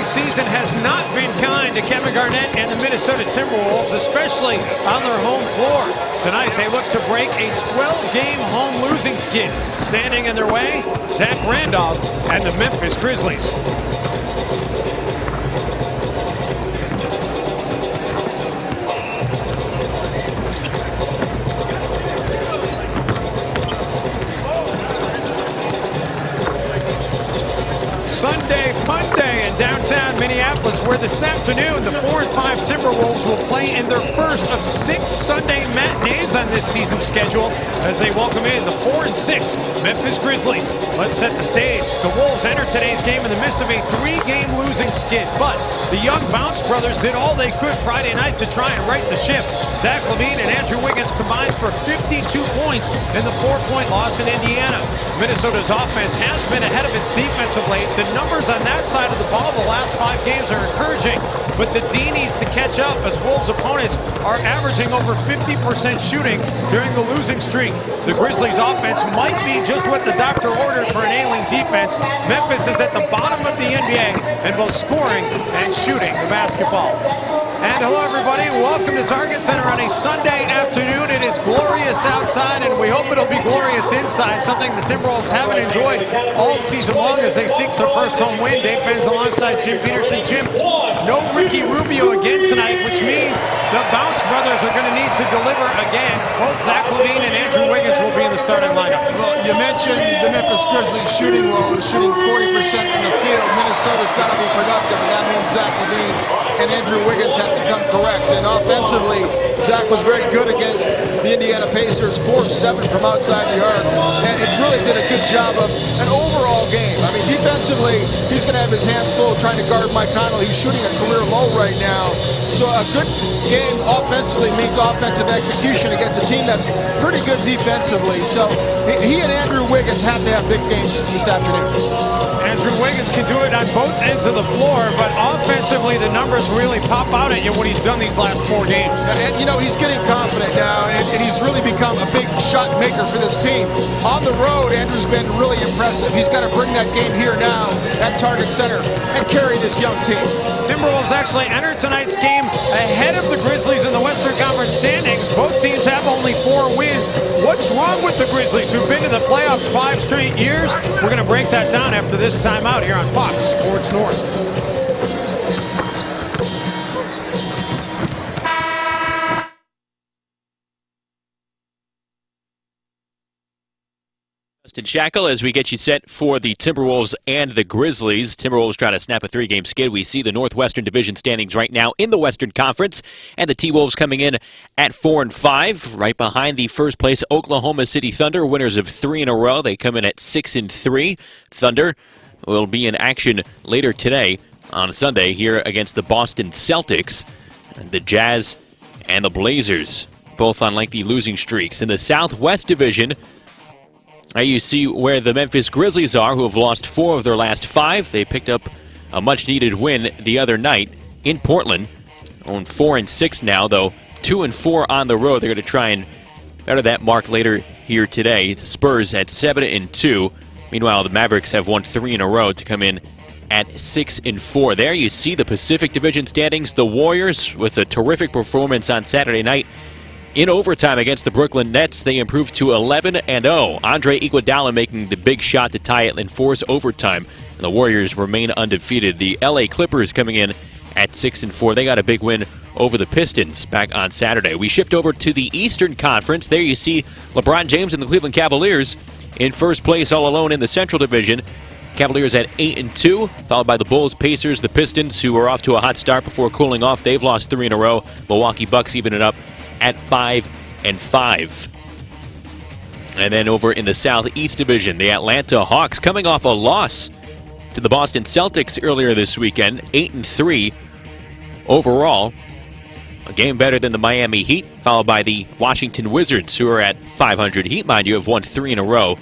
season has not been kind to Kevin Garnett and the Minnesota Timberwolves, especially on their home floor. Tonight, they look to break a 12-game home losing skid. Standing in their way, Zach Randolph and the Memphis Grizzlies. Sunday fun day in downtown Minneapolis, where this afternoon the 4-5 Timberwolves will play in their first of 6 Sunday matinees on this season's schedule as they welcome in the 4-6 Memphis Grizzlies. Let's set the stage. The Wolves enter today's game in the midst of a 3-game losing skid, but the young Bounce brothers did all they could Friday night to try and right the ship. Zach LaVine and Andrew Wiggins combined for 52 points in the 4-point loss in Indiana. Minnesota's offense has been ahead of its defense of late. The numbers on that side of the ball the last 5 games are encouraging, but the D needs to catch up as Wolves opponents are averaging over 50% shooting during the losing streak. The Grizzlies offense might be just what the doctor ordered for an ailing defense. Memphis is at the bottom of the NBA in both scoring and shooting the basketball. And hello everybody, welcome to Target Center on a Sunday afternoon. It is glorious outside and we hope it'll be glorious inside, something the Timberwolves haven't enjoyed all season long as they seek their first home win. Dave Benz alongside Jim Peterson. Jim, no Ricky Rubio again tonight, which means the Bounce brothers are going to need to deliver again. Both Zach LaVine and Andrew Wiggins will be in the starting lineup. Well, you mentioned the Memphis Grizzlies shooting low, shooting 40% from the field. Minnesota's got to be productive, and that means Zach LaVine and Andrew Wiggins have to come correct. And offensively, Zach was very good against the Indiana Pacers, 4 of 7 from outside the arc, and it really did a good job of an overall game. I mean, defensively, he's going to have his hands full trying to guard Mike Conley. He's shooting a career low right now. So a good game offensively means offensive execution against a team that's pretty good defensively. So he and Andrew Wiggins have to have big games this afternoon. Andrew Wiggins can do it on both ends of the floor, but offensively the numbers really pop out at you when he's done these last 4 games. And you know, he's getting confident now, and he's really become a big shot maker for this team. On the road, Andrew's been really impressive. He's got to bring that game here now at Target Center and carry this young team. Timberwolves actually enter tonight's game ahead of the Grizzlies in the Western Conference standings. Both teams have only 4 wins. What's wrong with the Grizzlies, who've been to the playoffs 5 straight years? We're going to break that down after this timeout here on Fox Sports North. Justin Shackle as we get you set for the Timberwolves and the Grizzlies. Timberwolves trying to snap a 3-game skid. We see the Northwestern Division standings right now in the Western Conference, and the T-Wolves coming in at 4-5, right behind the first place Oklahoma City Thunder, winners of 3 in a row. They come in at 6-3. Thunder will be in action later today on Sunday here against the Boston Celtics. And the Jazz and the Blazers, both on lengthy losing streaks. In the Southwest Division, you see where the Memphis Grizzlies are, who have lost 4 of their last 5. They picked up a much-needed win the other night in Portland. On 4-6 now, though 2-4 on the road. They're going to try and better that mark later here today. The Spurs at 7-2. Meanwhile, the Mavericks have won 3 in a row to come in at 6-4. There you see the Pacific Division standings. The Warriors with a terrific performance on Saturday night. In overtime against the Brooklyn Nets, they improved to 11-0. Andre Iguodala making the big shot to tie it and force overtime. And the Warriors remain undefeated. The LA Clippers coming in at 6-4. They got a big win over the Pistons back on Saturday. We shift over to the Eastern Conference. There you see LeBron James and the Cleveland Cavaliers in first place all alone in the Central Division. Cavaliers at 8-2, followed by the Bulls, Pacers, the Pistons, who are off to a hot start before cooling off. They've lost 3 in a row. Milwaukee Bucks even it up at 5-5. And then over in the Southeast Division, the Atlanta Hawks coming off a loss to the Boston Celtics earlier this weekend, 8-3 overall. A game better than the Miami Heat, followed by the Washington Wizards, who are at 500. Heat, mind you, have won 3 in a row.